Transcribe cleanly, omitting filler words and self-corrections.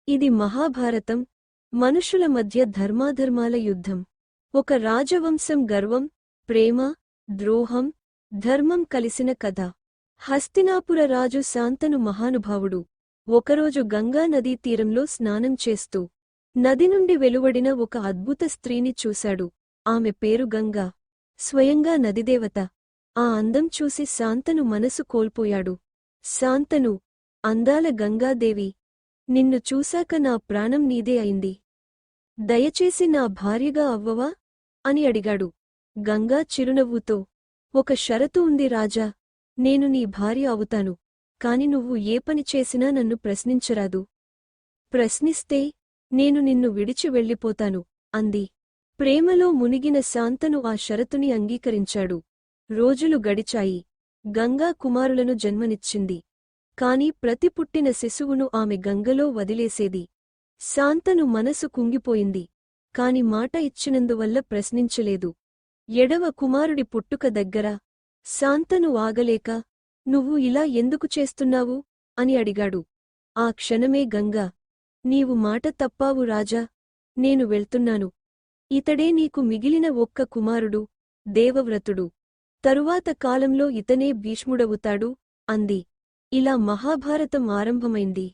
ఇది మహాభారతం, మనుషుల మధ్య ధర్మాధర్మాల యుద్ధం. ఒక రాజవంశం గర్వం, ప్రేమ, ద్రోహం, ధర్మం కలిసిన కథ. హస్తినాపుర రాజు శాంతను మహానుభావుడు. ఒకరోజు గంగా నదీ తీరంలో స్నానం చేస్తూ నది నుండి వెలువడిన ఒక అద్భుత స్త్రీని చూశాడు. ఆమె పేరు గంగా, స్వయంగా నదిదేవత. ఆ అందం చూసి శాంతను మనసు కోల్పోయాడు. శాంతను, అందాల గంగాదేవి, నిన్ను చూశాక నా ప్రాణం నీదే అయింది. దయచేసి నా భార్యగా అవ్వవా అని అడిగాడు. గంగా చిరునవ్వుతో, ఒక షరతు ఉంది రాజా, నేను నీ భార్య అవుతాను, కాని నువ్వు ఏ పని చేసినా నన్ను ప్రశ్నించరాదు. ప్రశ్నిస్తే నేను నిన్ను విడిచి వెళ్ళిపోతాను అంది. ప్రేమలో మునిగిన శాంతను ఆ షరతుని అంగీకరించాడు. రోజులు గడిచాయి. గంగా కుమారులను జన్మనిచ్చింది. కాని ప్రతి పుట్టిన శిశువును ఆమె గంగలో వదిలేసేది. శాంతను మనసు కుంగిపోయింది. కాని మాట ఇచ్చినందువల్ల ప్రశ్నించలేదు. ఎడవ కుమారుడి పుట్టుక దగ్గర శాంతను ఆగలేక, నువ్వు ఇలా ఎందుకు చేస్తున్నావు అని అడిగాడు. ఆ క్షణమే గంగా, నీవు మాట తప్పావు రాజా, నేను వెళ్తున్నాను. ఇతడే నీకు మిగిలిన ఒక్క కుమారుడు, దేవవ్రతుడు. తరువాత కాలంలో ఇతనే భీష్ముడవుతాడు అంది. ఇలా మహాభారతం ఆరంభమైంది.